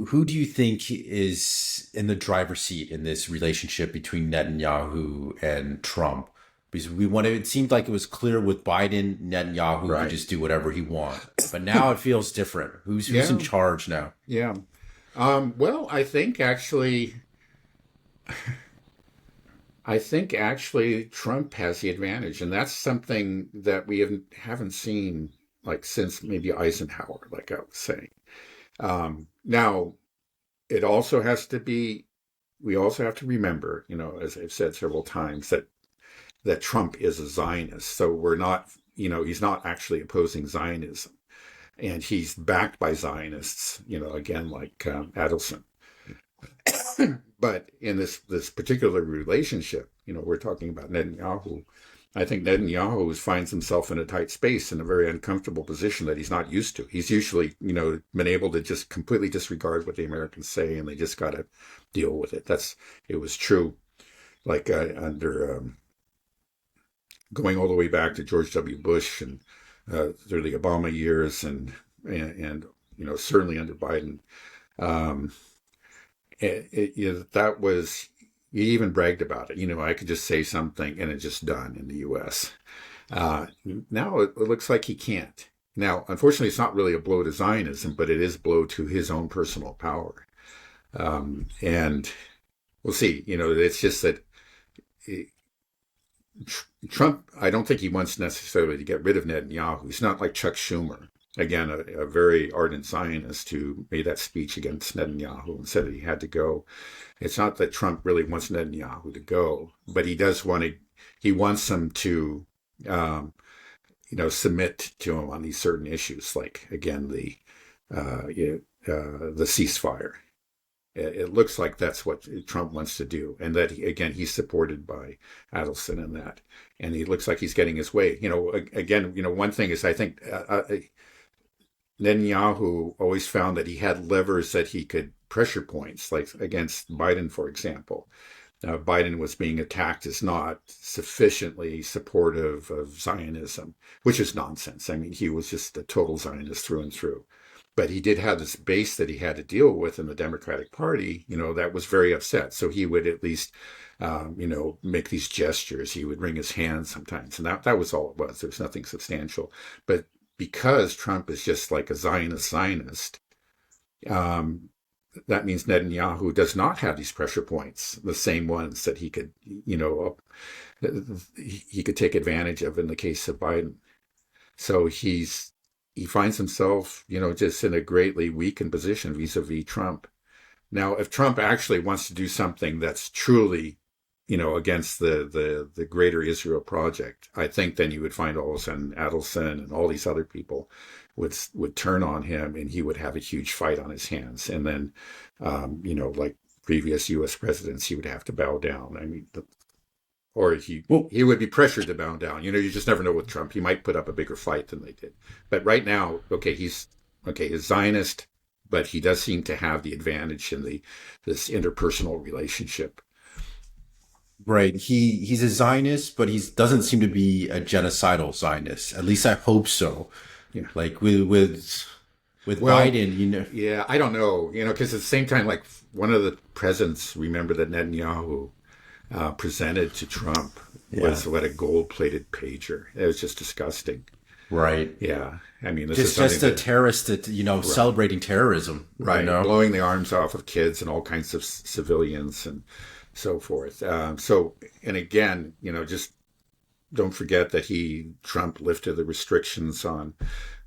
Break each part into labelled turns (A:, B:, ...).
A: who do you think is in the driver's seat in this relationship between Netanyahu and Trump? Because it seemed like it was clear with Biden, Netanyahu could
B: Right.
A: just do whatever he wants. But now it feels different. Who's in
B: Yeah.
A: charge now?
B: Yeah. Well, I think actually Trump has the advantage, and that's something that we haven't seen like since maybe Eisenhower, like I was saying. Now, it also has to be. We also have to remember, as I've said several times, that Trump is a Zionist. So we're not, he's not actually opposing Zionism, and he's backed by Zionists. Again, like Adelson. But in this particular relationship, we're talking about Netanyahu. I think Netanyahu finds himself in a tight space, in a very uncomfortable position that he's not used to. He's usually, been able to just completely disregard what the Americans say, and they just got to deal with it. It was true, like under going all the way back to George W. Bush and through the Obama years, and certainly under Biden. Um, that was, he even bragged about it. I could just say something and it's just done in the U.S. Now it looks like he can't. Now, unfortunately, it's not really a blow to Zionism, but it is a blow to his own personal power. And we'll see. It's just that Trump, I don't think he wants necessarily to get rid of Netanyahu. He's not like Chuck Schumer, again, a very ardent Zionist who made that speech against Netanyahu and said that he had to go. It's not that Trump really wants Netanyahu to go, but he wants him to, submit to him on these certain issues, like, again, the ceasefire. It looks like that's what Trump wants to do, and that he's supported by Adelson in that, and he looks like he's getting his way. One thing is, I think Netanyahu always found that he had levers that he could pressure points, like against Biden, for example. Biden was being attacked as not sufficiently supportive of Zionism, which is nonsense. I mean, he was just a total Zionist through and through. But he did have this base that he had to deal with in the Democratic Party, that was very upset. So he would at least, make these gestures. He would wring his hands sometimes. And that was all it was. There was nothing substantial. But because Trump is just like a Zionist, that means Netanyahu does not have these pressure points, the same ones that he could, he could take advantage of in the case of Biden. So he finds himself, just in a greatly weakened position vis-a-vis Trump. Now, if Trump actually wants to do something that's truly, against the greater Israel project, I think then you would find all of a sudden Adelson and all these other people would turn on him, and he would have a huge fight on his hands. And then, like previous U.S. presidents, he would have to bow down. I mean, or he would be pressured to bow down. You just never know with Trump. He might put up a bigger fight than they did. But right now, he's Zionist, but he does seem to have the advantage in this interpersonal relationship.
A: Right. He's a Zionist, but he doesn't seem to be a genocidal Zionist. At least I hope so.
B: Yeah.
A: Like with
B: Well,
A: Biden,
B: yeah, I don't know, because at the same time, like one of the presidents, remember that Netanyahu presented to Trump
A: yeah,
B: was a gold-plated pager. It was just disgusting.
A: right.
B: Yeah, I mean, this is
A: Just
B: something
A: a terrorist that,
B: right,
A: celebrating terrorism,
B: right, blowing the arms off of kids and all kinds of civilians and so forth. And again, just don't forget that Trump lifted the restrictions on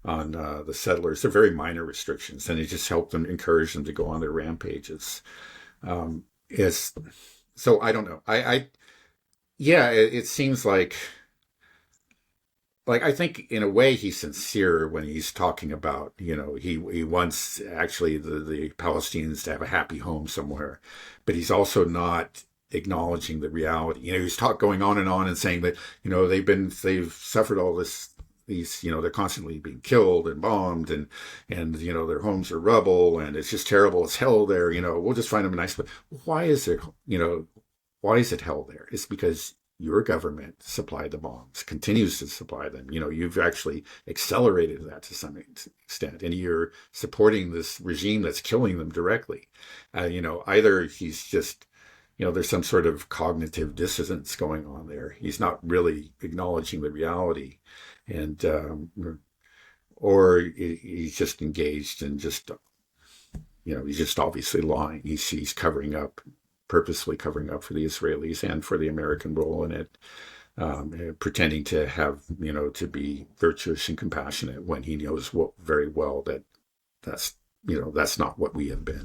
B: the settlers. They're very minor restrictions, and it just helped them, encourage them to go on their rampages. It's So I don't know. Yeah, it seems like I think in a way he's sincere when he's talking about, he wants actually the Palestinians to have a happy home somewhere, but he's also not acknowledging the reality. He's going on and saying that, they've suffered all these, they're constantly being killed and bombed, and their homes are rubble, and it's just terrible as hell there. We'll just find them a nice place. Why is it hell there? It's because your government supplied the bombs, continues to supply them. You've actually accelerated that to some extent, and you're supporting this regime that's killing them directly. Either he's just, there's some sort of cognitive dissonance going on there. He's not really acknowledging the reality, and or he's just engaged in just, he's just obviously lying. He's covering up, purposely covering up for the Israelis and for the American role in it, pretending to have, to be virtuous and compassionate when he knows very well that that's not what we have been.